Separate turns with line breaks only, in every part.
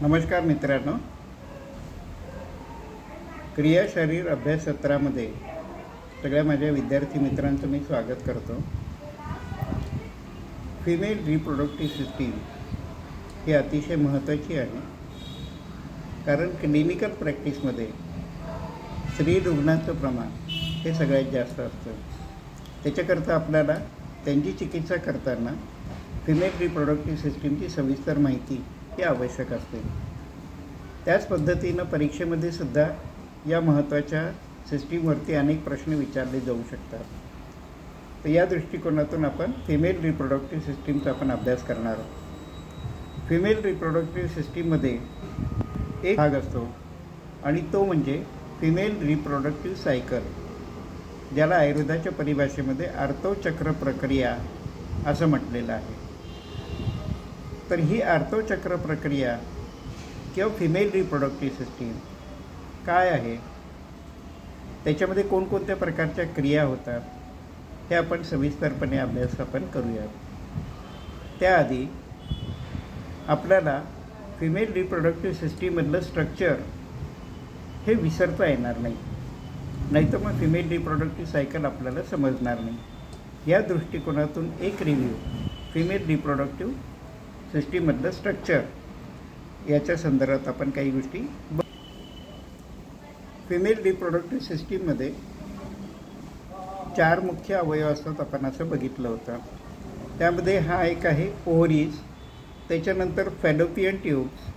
नमस्कार मित्रांनो, क्रिया शरीर अभ्यास सत्रामध्ये सगळ्या माझ्या विद्यार्थी मित्रांचं मी स्वागत करतो। फिमेल रिप्रोडक्टिव्ह सिस्टीम ही अतिशय महत्त्वाची आहे, कारण क्लिनिकल प्रॅक्टिसमध्ये स्त्री रुग्णांचं प्रमाण हे सगळ्यात जास्त असतं। त्याच्याकरता आपल्याला त्यांची चिकित्सा करताना फिमेल रिप्रोडक्टिव्ह सिस्टीमची सविस्तर माहिती ही आवश्यक असते। त्याच पद्धतीनं परीक्षेमध्ये सुद्धा या महत्त्वाच्या सिस्टीमवरती अनेक प्रश्न विचारले जाऊ शकतात। तर या दृष्टिकोनातून आपण फिमेल रिप्रोडक्टिव्ह सिस्टीमचा आपण अभ्यास करणार आहोत। फिमेल रिप्रोडक्टिव्ह सिस्टीममध्ये एक भाग असतो आणि तो म्हणजे फिमेल रिप्रोडक्टिव्ह सायकल, ज्याला आयुर्वेदाच्या परिभाषेमध्ये आर्तोचक्र प्रक्रिया असं म्हटलेलं आहे। तर ही आर्तोचक्र प्रक्रिया किंवा फिमेल रिप्रोडक्टिव्ह सिस्टीम काय आहे, त्याच्यामध्ये कोणकोणत्या प्रकारच्या क्रिया होतात हे आपण सविस्तरपणे अभ्यास करूया। त्याआधी आपल्याला फिमेल रिप्रोडक्टिव्ह सिस्टीममधलं स्ट्रक्चर हे विसरता येणार नाही, नाहीतर मग फिमेल रिप्रोडक्टिव्ह सायकल आपल्याला समजणार नाही। या दृष्टिकोनातून एक रिव्ह्यू फिमेल रिप्रोडक्टिव्ह सिस्टीममधलं स्ट्रक्चर याच्या संदर्भात आपण काही गोष्टी फिमेल रिप्रोडक्टिव्ह सिस्टीममध्ये 4 मुख्य अवयव असतात, आपण असं बघितलं होतं। त्यामध्ये हा एक आहे ओव्हरीज, त्याच्यानंतर फॅलोपियन ट्यूब्स,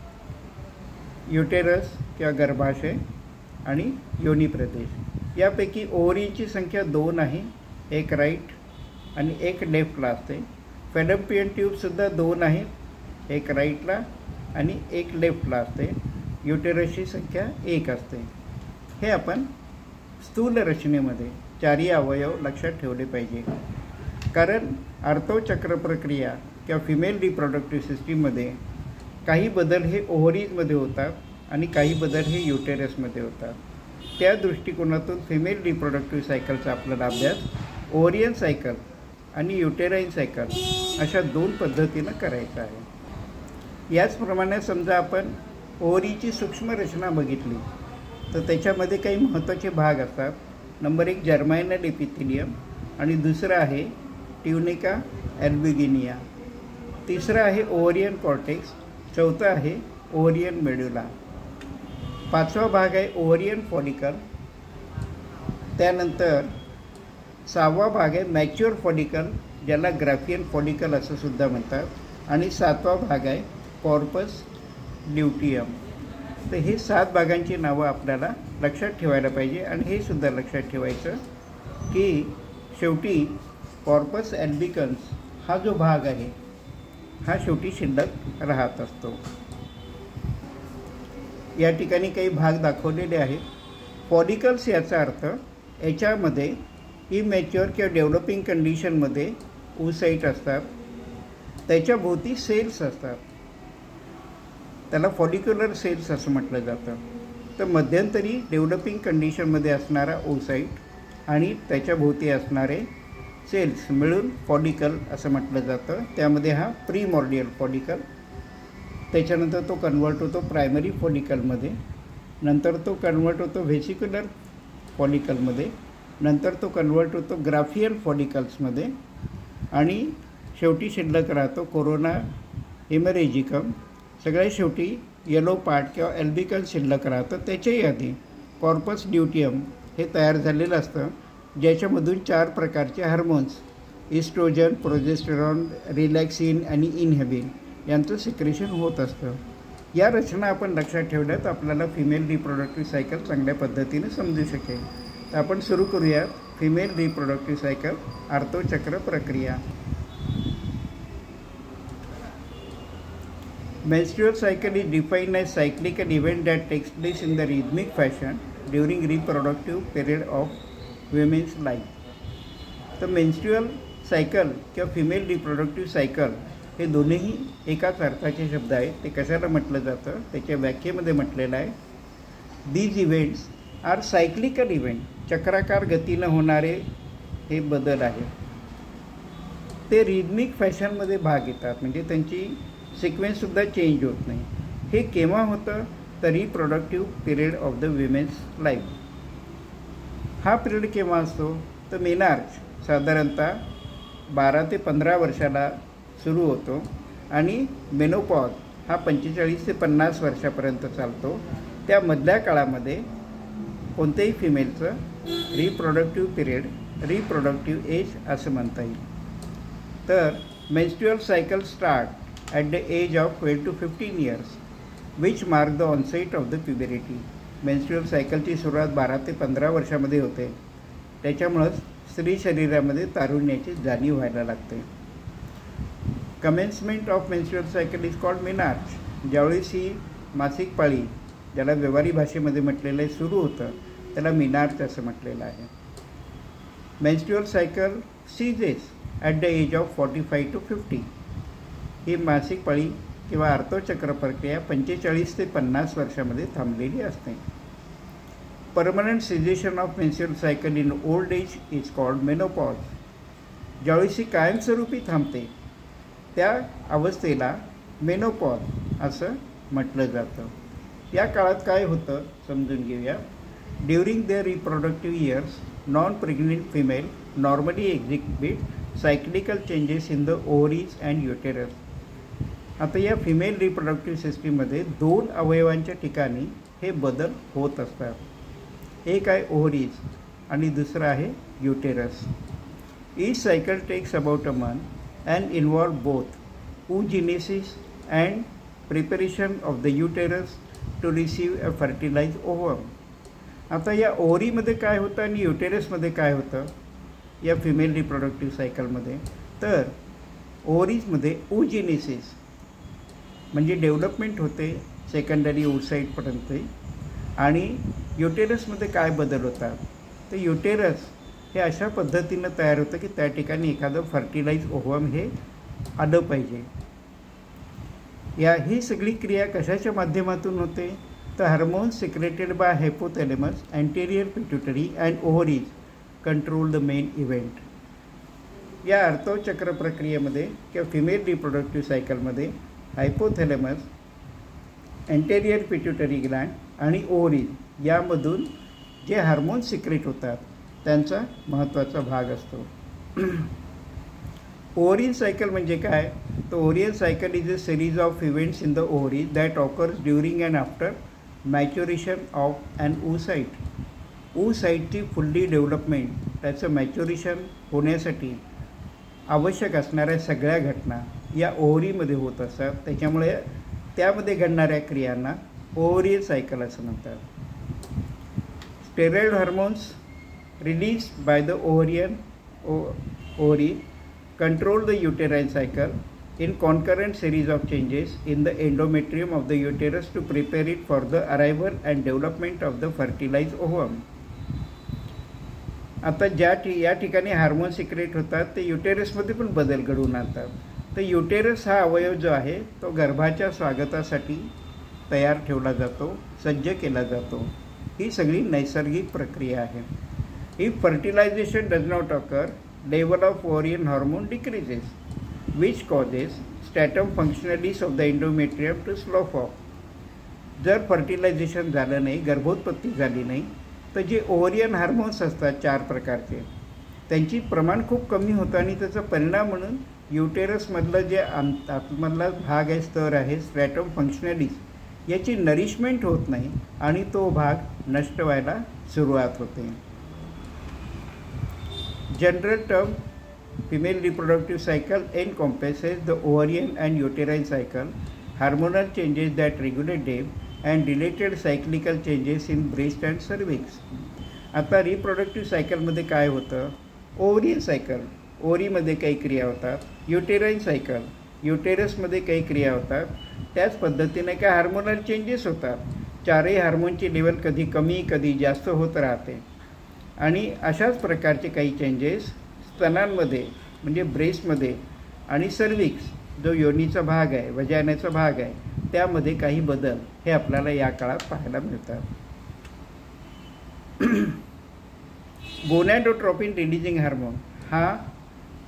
युटेरस किंवा गर्भाशय आणि योनी प्रदेश। यापैकी ओव्हरीची संख्या 2 आहे, एक राईट आणि एक लेफ्टला असते। फॅलोपियन ट्यूबसुद्धा 2 आहेत, एक राईटला आणि एक लेफ्टला असते। युटेरसची संख्या 1 असते। हे आपण स्थूल रचनेमध्ये 4ही अवयव लक्षात ठेवले पाहिजे, कारण आर्तोचक्र प्रक्रिया किंवा फिमेल रिप्रोडक्टिव्ह सिस्टीममध्ये काही बदल हे ओव्हरीजमध्ये होतात आणि काही बदल हे युटेरसमध्ये होतात। त्या दृष्टिकोनातून फिमेल रिप्रोडक्टिव्ह सायकलचा आपल्याला अभ्यास ओव्हरियन सायकल आणि युटेराईन सायकल अशा 2 पद्धतीनं करायचा आहे। याचप्रमाणे समजा आपण ओव्हरीची सूक्ष्म रचना बघितली तर त्याच्यामध्ये काही महत्त्वाचे भाग असतात। नंबर 1 जर्मायनल एपिथेलियम आणि दुसरा आहे ट्युनिका ॲल्ब्युगिनिया, तिसरा आहे ओव्हरियन कॉर्टेक्स, चौथा आहे ओव्हरियन मेड्युला, 5वा भाग आहे ओव्हरियन फॉलिकल, त्यानंतर 6वा भाग आहे मॅच्युअर फॉलिकल, ज्याला ग्राफियन फॉलिकल असं सुद्धा म्हणतात, आणि 7वा भाग आहे कॉर्पस ल्युटियम। तर हे 7 भागांची नावं आपल्याला लक्षात ठेवायला पाहिजे आणि हे सुद्धा लक्षात ठेवायचं की शेवटी कॉर्पस ॲल्बिकन्स हा जो भाग आहे हा शेवटी शिल्लक राहत असतो। या ठिकाणी काही भाग दाखवलेले आहेत। फॉलिकल्स याचा अर्थ याच्यामध्ये इमॅच्युअर किंवा डेव्हलपिंग कंडिशनमध्ये ओसाइट असतात, त्याच्या भोवती सेल्स असतात, त्याला फॉलिक्युलर सेल्स असं म्हटलं जातं। तर मध्यंतरी डेव्हलपिंग कंडिशनमध्ये असणारा ओसाइट आणि त्याच्या भोवती असणारे सेल्स मिळून फॉलिकल असं म्हटलं जातं। त्यामध्ये हा प्रीमॉर्डियल फॉलिकल, त्याच्यानंतर तो कन्वर्ट होतो प्रायमरी फॉलिकलमध्ये, नंतर तो कन्वर्ट होतो व्हेसिक्युलर फॉलिकलमध्ये, नंतर तो कन्वर्ट होतो ग्राफियन फॉलिकल्समध्ये आणि शेवटी शिल्लक राहतो कोरोना हेमरेजिकम। सगळ्यात शेवटी येलो पार्ट किंवा ॲल्बिकल शिल्लक राहतं। त्याच्याही आधी कॉर्पस ल्युटियम हे तयार झालेलं असतं, ज्याच्यामधून 4 प्रकारचे हार्मोन्स इस्ट्रोजन, प्रोजेस्टेरॉन, रिलॅक्सिन आणि इनहिबिन यांचं सिक्रेशन होत असतं। या रचना आपण लक्षात ठेवल्या तर आपल्याला फिमेल रिप्रोडक्टिव्ह सायकल चांगल्या पद्धतीने समजू शकेल। तर आपण सुरू करूया फिमेल रिप्रोडक्टिव्ह सायकल आर्तोचक्र प्रक्रिया। Menstrual cycle is defined as cyclical event that takes place in the rhythmic fashion during reproductive period of women's life. तर मेन्स्ट्रुअल सायकल किंवा फिमेल रिप्रोडक्टिव्ह सायकल हे दोन्हीही एकाच अर्थाचे शब्द आहेत। ते कशाला म्हटलं जातं त्याच्या व्याख्येमध्ये म्हटलेलं आहे, these events R cyclical event, चक्राकार गतीनं होणारे हे बदल आहेत। ते रिदमिक फॅशनमध्ये भाग घेतात, म्हणजे त्यांची सिक्वेन्ससुद्धा चेंज होत नाही. हे केव्हा होतं? तर reproductive period of the women's life. हा पिरियड केव्हा असतो? तर मेनार्च साधारणतः 12 ते 15 वर्षाला सुरू होतो आणि मेनोपॉज हा 45 ते 50 वर्षापर्यंत चालतो. त्या मधल्या काळामध्ये कोणत्याही फिमेलचं रिप्रोडक्टिव्ह पिरियड, रिप्रोडक्टिव्ह एज असं म्हणता येईल. तर menstrual cycle start at the age of 12 to 15 years which mark the onset of the puberty. Menstrual सायकलची सुरुवात 12 ते 15 वर्षामध्ये होते. त्याच्यामुळंच स्त्री शरीरामध्ये तारुण्याची जाणीव व्हायला लागते. Commencement of menstrual cycle is called menarche. ज्यावेळेस ही मासिक पाळी, ज्याला व्यवहारी भाषेमध्ये म्हटलेलं आहे, सुरू होतं, त्याला मेनार्च असं म्हटलेलं आहे. Menstrual cycle ceases at the age of 45 to 50. ही मासिक पाळी किंवा आर्तचक्र प्रक्रिया 45 ते 50 वर्षामध्ये थांबलेली असते. Permanent cessation of menstrual cycle in old age is called menopause. ज्यावेळेस ही कायमस्वरूपी थांबते त्या अवस्थेला मेनोपॉज असं म्हटलं जातं. या काळात काय होतं समजून घेऊया. During the reproductive years non pregnant female normally exhibit cyclical changes in the ovaries and uterus. आता या फिमेल रिप्रोडक्टिव्ह सिस्टीममध्ये 2 अवयवांच्या ठिकाणी हे बदल होत असतात. एक आहे ओव्हरीज आणि दुसरं आहे uterus. Each cycle takes about a month and involve both oogenesis and preparation of the uterus to receive a fertilize ovum. आता या ओव्हरीमध्ये काय होतं आणि युटेरसमध्ये काय होतं या फिमेल रिप्रोडक्टिव्ह सायकलमध्ये? तर ओव्हरीजमध्ये oogenesis म्हणजे डेव्हलपमेंट होते सेकंडरी ओसाईटपर्यंत. आणि युटेरसमध्ये काय बदल होतात? तर युटेरस हे अशा पद्धतीनं तयार होतं की त्या ठिकाणी एखादं फर्टिलाइज ओव्हम हे आलं पाहिजे. ही सगळी क्रिया कशाच्या माध्यमातून होते? तर hormones secreted by hypothalamus, anterior pituitary and ovaries control the main event. या अर्धचक्र प्रक्रियेमध्ये किंवा फिमेल रिप्रोडक्टिव्ह सायकलमध्ये हायपोथॅलेमस, अँटेरियर पिट्युटरी ग्लँड आणि ओव्हरीज यामधून जे हार्मोन्स सिक्रेट होतात त्यांचा महत्त्वाचा भाग असतो. ओव्हरियन सायकल म्हणजे काय? तर ovarian cycle is a series of events in the ovaries that occurs during and after maturation of an oocyte. oocyteची फुल्ली डेव्हलपमेंट, त्याचं मॅच्युरेशन होण्यासाठी आवश्यक असणाऱ्या सगळ्या घटना या ओव्हरीमध्ये होत असतात. त्याच्यामुळे त्यामध्ये घडणाऱ्या क्रियांना ओव्हरियन सायकल असं म्हणतात. Steroid hormones release by the ovary control the uterine cycle in concurrent series of changes in the endometrium of the uterus to prepare it for the arrival and development of the fertilized ovum. आता या ठिकाणी hormone secrete होतात ते युटेरसमध्ये पण बदल घडवून आणतात. तर युटेरस हा अवयव जो आहे तो गर्भाच्या स्वागतासाठी तयार ठेवला जातो, सज्ज केला जातो. ही सगळी नैसर्गिक प्रक्रिया आहे. If fertilization does not occur, level of ovarian hormone decreases, which causes stratum functionalis of the endometrium to slough off. जर फर्टिलायझेशन झालं नाही, गर्भोत्पत्ती झाली नाही, तर जे ओव्हरियन हार्मोन्स असतात 4 प्रकारचे, त्यांची प्रमाण खूप कमी होतं आणि त्याचा परिणाम म्हणून युटेरसमधलं जे आतमधला भाग आहे, स्तर आहे, स्ट्रॅटम फंक्शनलिस, याची नरिशमेंट होत नाही आणि तो भाग नष्ट व्हायला सुरुवात होते. General term female reproductive cycle encompasses the ovarian and uterine cycle, hormonal changes that regulate them, and related cyclical changes in breast and cervix. आता रिप्रोडक्टिव्ह सायकलमध्ये काय होतं? ओव्हरियन सायकल, ओव्हरीमध्ये काही क्रिया होतात. युटेराईन सायकल, युटेरसमध्ये काही क्रिया होतात. त्याच पद्धतीने काय हार्मोनल चेंजेस होतात. 4ही हार्मोनची लेवल कधी कमी कधी जास्त होत राहते. आणि अशाच प्रकारचे काही चेंजेस स्तनांमध्ये म्हणजे ब्रेस्टमध्ये आणि सर्विक्स जो योनीचा भाग आहे, वजायनाचा भाग आहे, त्यामध्ये काही बदल हे आपल्याला या काळात पाहायला मिळतात. गोनॅडोट्रोपिन रिलीजिंग हार्मोन हा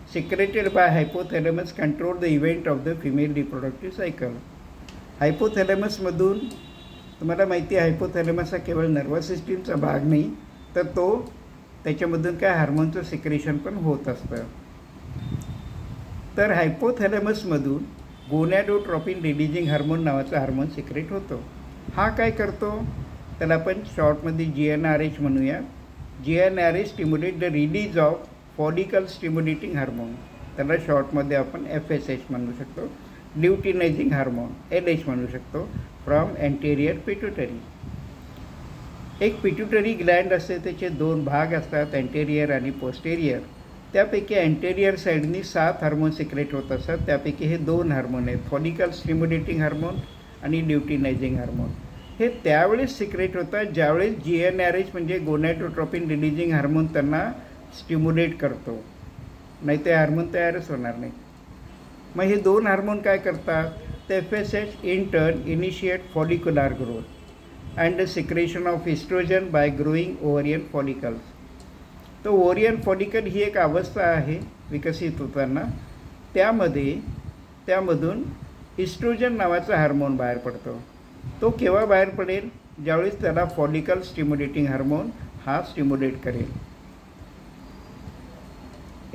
secreted by hypothalamus control the event of the female reproductive cycle. हायपोथॅलॅमसमधून तुम्हाला माहिती आहे हायपोथॅलॅमस हा केवळ नर्वस सिस्टीमचा भाग नाही तर तो त्याच्यामधून काय हार्मोनचं सिक्रेशन पण होत असतं. तर हायपोथॅलॅमसमधून गोनॅडोट्रोपिन रिलीजिंग हार्मोन नावाचा हार्मोन सिक्रेट होतो. हा काय करतो त्याला आपण शॉर्टमध्ये GnRH म्हणूया. GnRH stimulate the release of follicle stimulating hormone, त्याला शॉर्टमध्ये आपण FSH म्हणू शकतो. ल्युटिनायझिंग हार्मोन LH म्हणू शकतो फ्रॉम एंटेरियर पिट्युटरी. एक पिट्युटरी ग्लँड असते, त्याचे दोन भाग असतात, एंटेरियर आणि पोस्टेरियर. त्यापैकी एंटेरियर साईडनी 7 हार्मोन सिक्रेट होत असतात. त्यापैकी हे 2 हार्मोन आहेत, फॉलिकल स्टिम्युलेटिंग हार्मोन आणि ल्युटिनायझिंग हार्मोन. हे त्यावेळेस सिक्रेट होतात ज्यावेळेस GnRH म्हणजे गोनॅडोट्रोपिन रिलीजिंग हार्मोन त्यांना स्टिम्युलेट करतो, नाही ते हार्मोन तयारच होणार नाही. मग हे 2 हार्मोन काय करतात तर FSH in turn initiate follicular growth and the secretion of estrogen by growing ovarian follicles. तर ओव्हरियन फॉलिकल ही एक अवस्था आहे विकसित होताना, त्यामधून इस्ट्रोजन नावाचा हार्मोन बाहेर पडतो. तो केव्हा बाहेर पडेल ज्यावेळेस त्याला फॉलिकल स्टिम्युलेटिंग हार्मोन हा स्टिम्युलेट करेल.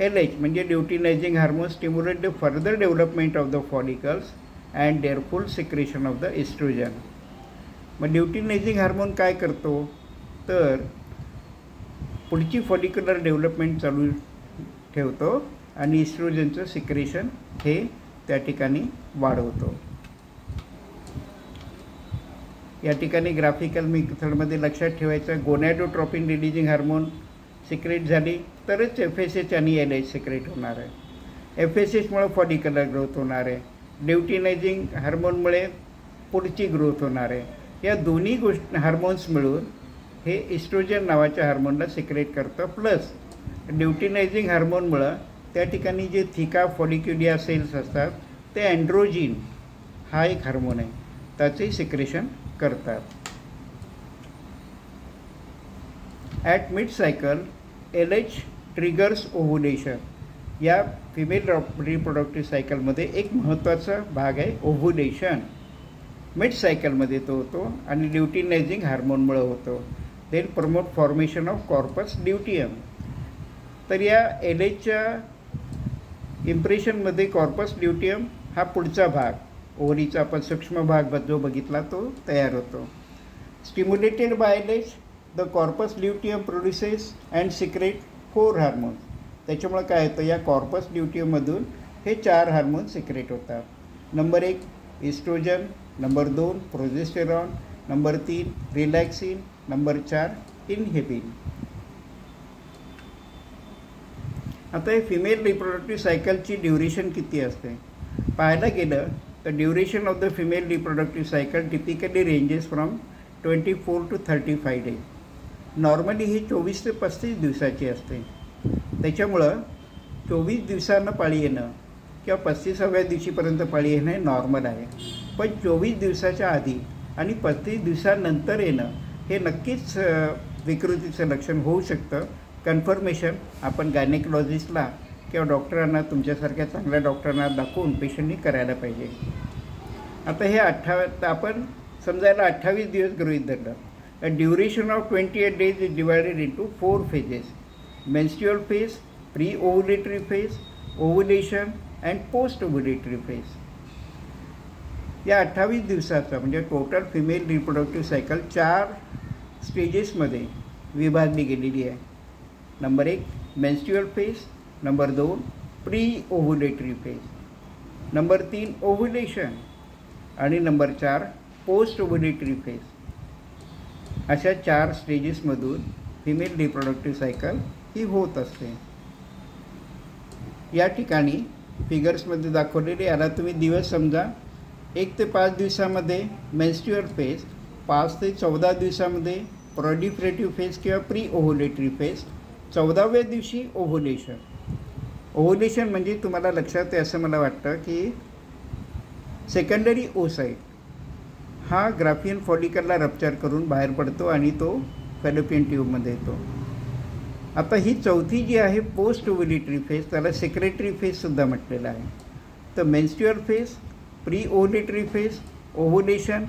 LH म्हणजे luteinizing hormone stimulate the further development of the follicles and their full secretion of the oestrogen. मग ल्युटिनायझिंग हार्मोन काय करतो तर पुढची फॉलिक्युलर डेव्हलपमेंट चालू ठेवतो आणि इस्ट्रोजनचं सिक्रेशन हे त्या ठिकाणी वाढवतो. या ठिकाणी ग्राफिकल मेथडमध्ये लक्षात ठेवायचं, गोनॅडोट्रोपिन रिलीजिंग हार्मोन सिक्रेट झाली तरच FSH आणि LH सिक्रेट होणार आहे. FSHमुळे फॉलिक्युलर ग्रोथ होणार आहे, ल्युटिनायझिंग हार्मोनमुळे पुढची ग्रोथ होणार आहे. या दोन्ही हार्मोन्स मिळून हे इस्ट्रोजन नावाच्या हार्मोनला सिक्रेट करतं. प्लस ल्युटिनायझिंग हार्मोनमुळं त्या ठिकाणी जे थिका फॉलिक्युलिया सेल्स असतात ते अँड्रोजिन हा एक हार्मोन आहे, त्याचे सिक्रेशन करतात. At mid cycle LH triggers ovulation. या फिमेल रिप्रोडक्टिव्ह सायकलमध्ये एक महत्त्वाचा भाग आहे ओव्हुलेशन. मिड सायकलमध्ये तो होतो आणि ल्युटिनायझिंग हार्मोनमुळे होतो. Then promote formation of corpus luteum. तर या LHच्या इम्प्रेशनमध्ये कॉर्पस ल्युटियम हा पुढचा भाग, ओव्हरीचा आपण सूक्ष्म भाग जो बघितला तो तयार होतो. Stimulated by LH the corpus luteum produces and secrete 4 hormones. त्याच्यामुळे काय होतं या कॉर्पस ल्युटियममधून हे 4 हार्मोन सिक्रेट होतात. Number 1 estrogen, number 2 progesterone, number 3 relaxin, number 4 inhibin. आता हे फिमेल रिप्रोडक्टिव्ह सायकलची ड्युरेशन किती असते पाहायला गेलं तर duration of the female reproductive cycle typically ranges from 24 to 35 days. Normally ही 24 ते 35 दिवसाची असते. त्याच्यामुळं 24 दिवसांना पाळी येणं किंवा 35व्या दिवशीपर्यंत पाळी येणं हे नॉर्मल आहे. पण 24 दिवसाच्या आधी आणि 35 दिवसानंतर येणं हे नक्कीच विकृतीचं लक्षण होऊ शकतं. कन्फर्मेशन आपण गायनेकॉलॉजिस्टला किंवा डॉक्टरांना तुमच्यासारख्या चांगल्या डॉक्टरांना दाखवून पेशंटनी करायला पाहिजे. आता हे आपण समजायला 28 दिवस गृहीत धरलं. A duration of 28 days is divided into 4 phases: menstrual phase, pre-ovulatory phase, ovulation and post-ovulatory phase. या 28 दिवसाचा म्हणजे टोटल फिमेल रिप्रोडक्टिव्ह सायकल 4 स्टेजेसमध्ये विभागली गेलेली आहे. Number 1 menstrual phase, number 2 pre ovulatory phase, number 3 ovulation आणि नंबर 4 पोस्ट ओव्हुलेटरी फेज. अशा 4 स्टेजेसमधून फिमेल रिप्रोडक्टिव्ह सायकल ही होत असते. या ठिकाणी फिगर्समध्ये दाखवलेले याला तुम्ही दिवस समजा. 1 ते 5 दिवसामध्ये मेन्स्ट्रुअल फेज, 5 ते 14 दिवसामध्ये प्रोलिफरेटिव्ह फेज किंवा प्री ओव्हुलेटरी फेज, 14व्या दिवशी ओव्हुलेशन. ओव्हुलेशन म्हणजे तुम्हाला लक्षात आहे असं मला वाटतं की सेकंडरी ओसाईट हा ग्राफियन फॉलिकलला रप्चर करून बाहेर पडतो आणि तो फॅलोपियन ट्यूबमध्ये येतो. आता ही चौथी जी आहे पोस्ट ओव्युलेटरी फेज, त्याला सेक्रेटरी फेजसुद्धा म्हटलेलं आहे. तर menstrual phase, pre ovulatory phase, ovulation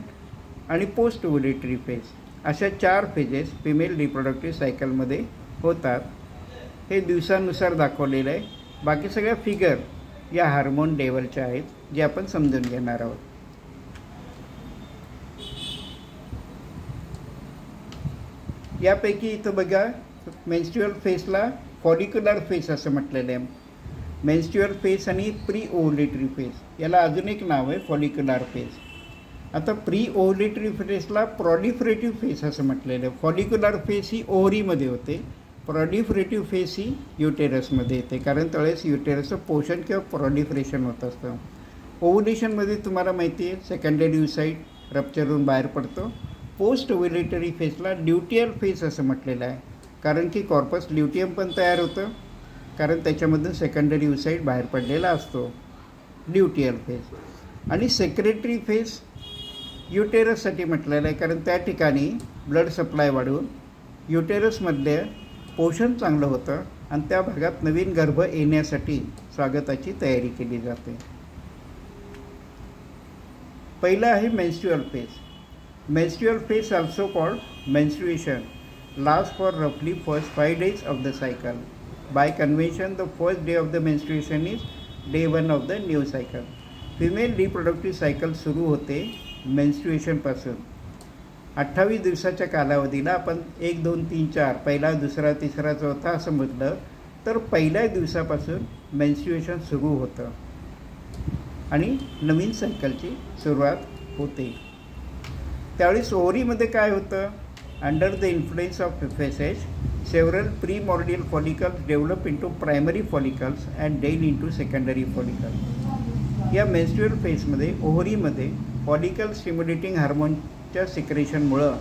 आणि पोस्ट ओव्युलेटरी फेज अशा 4 फेजेस फिमेल रिप्रोडक्टिव्ह सायकलमध्ये होतात. हे दिवसानुसार दाखवलेलं आहे. बाकी सगळ्या फिगर या हार्मोन लेवलच्या आहेत, जे आपण समजून घेणार आहोत. यापैकी इथं बघा, मेन्स्ट्रुअल फेजला फॉलिक्युलर फेज असं म्हटलेलं आहे. मेन्स्ट्रुअल फेज आणि प्री ओव्युलेटरी फेज याला अजून एक नाव आहे फॉलिक्युलर फेज. आता प्री ओव्युलेटरी फेजला प्रॉलिफरेटिव्ह फेज असं म्हटलेलं आहे. फॉलिक्युलर फेज ही ओव्हरीमध्ये होते, प्रॉलिफरेटिव्ह फेज ही युटेरसमध्ये येते, कारण त्यावेळेस युटेरसचं पोषण किंवा प्रॉलिफरेशन होत असतं. ओव्हुलेशनमध्ये तुम्हाला माहिती आहे सेकंडरी ओव्ह्यूसाइट रप्चर होऊन बाहेर पडतो. पोस्ट ओव्युलेटरी फेजला ल्युटियल फेज असं म्हटलेलं आहे, कारण की कॉर्पस ल्युटियम पण तयार होतं, कारण त्याच्यामधून सेकंडरी ओव्ह्यूसाइट बाहेर पडलेला असतो. ल्युटियल फेज. आणि सेक्रेटरी फेज युटेरससाठी म्हटलेलं आहे, कारण त्या ठिकाणी ब्लड सप्लाय वाढून युटेरसमधले पोषण चांगलं होतं आणि त्या भागात नवीन गर्भ येण्यासाठी स्वागताची तयारी केली जाते. पहिलं आहे menstrual phase. Menstrual phase also called menstruation last for रफली first 5 days of the cycle. By convention, the first day of the menstruation is day 1 of the new cycle. Female reproductive cycle सुरू होते मेन्स्ट्रुएशनपासून. 28 दिवसाच्या कालावधीला आपण 1, 2, 3, 4 पहिला, दुसरा, तिसरा, चौथा असं म्हटलं तर पहिल्या दिवसापासून मेन्स्ट्रुएशन सुरू होतं आणि नवीन सायकलची सुरुवात होते. त्यावेळेस ओव्हरीमध्ये काय होतं, under the influence of FSH several premordial follicles develop into primary follicles and then into secondary follicles. या मेन्स्ट्रुअल फेजमध्ये ओव्हरीमध्ये फॉलिकल स्टिम्युलेटिंग हार्मोनच्या सिक्रेशनमुळं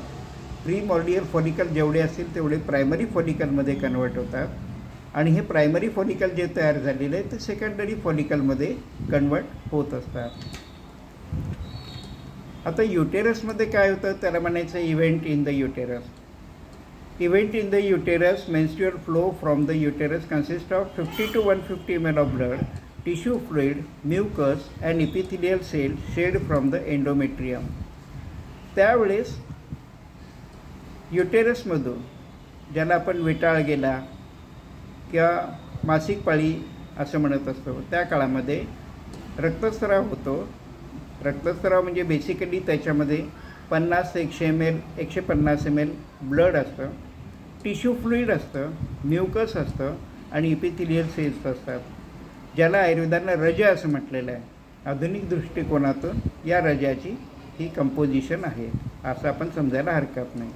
प्रीमॉर्डियल फॉलिकल जेवढे असतील तेवढे प्रायमरी फॉलिकलमध्ये कन्वर्ट होतात आणि हे प्रायमरी फॉलिकल जे तयार झालेले आहे ते सेकंडरी फॉलिकलमध्ये कन्वर्ट होत असतात. आता युटेरसमध्ये काय होतं, त्याला म्हणायचं event in the uterus. Event in the uterus, menstrual flow from the uterus consists of 50 to 150 ml of blood, tissue fluid, mucus and epithelial cells shed from the endometrium. त्यावेळेस युटेरसमधून, ज्याला आपण वेटाळ गेला किंवा मासिक पाळी असं म्हणत असतो, त्या काळामध्ये रक्तस्राव होतो. रक्तस्राव म्हणजे बेसिकली त्याच्यामध्ये 50 ते 100 ml 150 ml ब्लड असतं, टिश्यू फ्लुईड असतं, म्युकस असतं आणि इपिथिलियल सेल्स असतात, ज्याला आयुर्वेदानं रज असं म्हटलेलं आहे. आधुनिक दृष्टिकोनातून या रजाची ही कंपोजिशन आहे असं आपण समजायला हरकत नाही.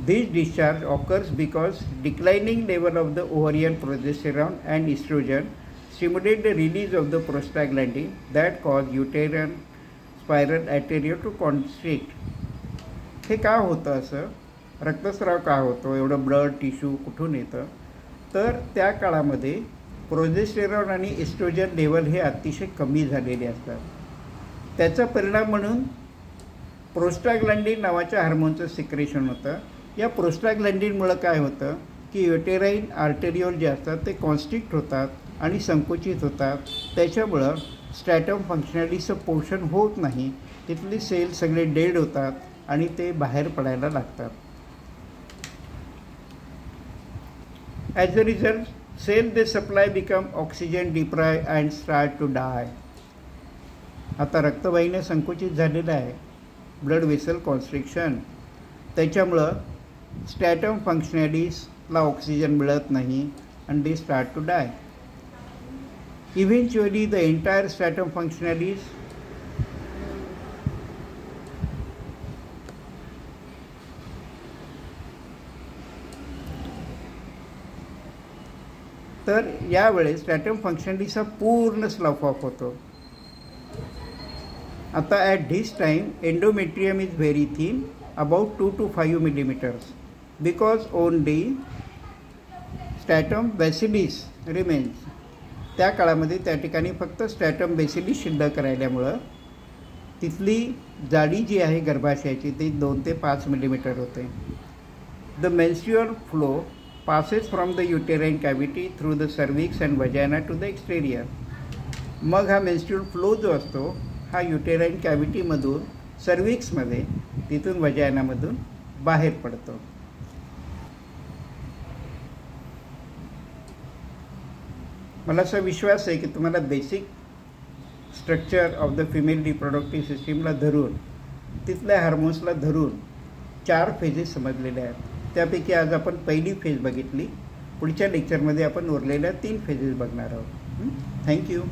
This discharge occurs because declining level of the ovarian progesterone and estrogen stimulate the release of the prostaglandin that cause uterine spiral arteria to constrict. हे का होतं, असं रक्तस्राव का होतो, एवढं ब्लड टिश्यू कुठून येतं, तर त्या काळामध्ये प्रोजेस्टेरॉन आणि इस्ट्रोजन लेवल हे अतिशय कमी झालेले असतात. त्याचा परिणाम म्हणून प्रोस्टाग्लॅंडिन नावाच्या हार्मोनचं सिक्रेशन होतं. या प्रोस्टाग्लॅंडिनमुळं काय होतं की युटेराईन आर्टेरियोल जे असतात ते कॉन्स्ट्रिक्ट होतात आणि संकुचित होतात. त्याच्यामुळं स्ट्रॅटम फंक्शनॅलिसचं पोषण होत नाही, तिथले सेल सगळे डेड होतात आणि ते बाहेर पडायला लागतात. As a result cell they supply become oxygen deprive and start to die. आता रक्तवाहिन्या संकुचित झालेलं आहे, ब्लड वेसल कॉन्स्ट्रिक्शन, त्याच्यामुळं स्टॅटम फंक्शनॅलिसला ऑक्सिजन मिळत नाही आणि they start to die. Eventually, the entire stratum functionalis तर यावेळेस स्ट्रॅटम फंक्शनलिसचा पूर्ण स्लफ ऑफ होतो. आता at this time endometrium is very thin, about 2 to 5 millimeters, because only stratum basalis remains. त्या काळामध्ये त्या ठिकाणी फक्त स्ट्रॅटम बेसिलिस शिल्लक राहिल्यामुळं तिथली जाडी जी आहे गर्भाशयाची ती 2 ते 5 मिलीमीटर होते. The menstrual flow passes from the uterine cavity through the cervix and vagina to the exterior. मग हा मेन्स्ट्रुअल फ्लो जो असतो हा युटेराइन कॅव्हिटीमधून सर्विक्समध्ये तिथून वजायनामधून बाहेर पडतो. मला असा विश्वास आहे की तुम्हाला basic structure of the female reproductive सिस्टीमला धरून तिथल्या हार्मोन्सला धरून 4 फेजेस समजलेल्या आहेत. त्यापैकी आज आपण पहिली फेज बघितली. पुढच्या लेक्चरमध्ये आपण उरलेल्या 3 फेजेस बघणार आहोत. थँक्यू.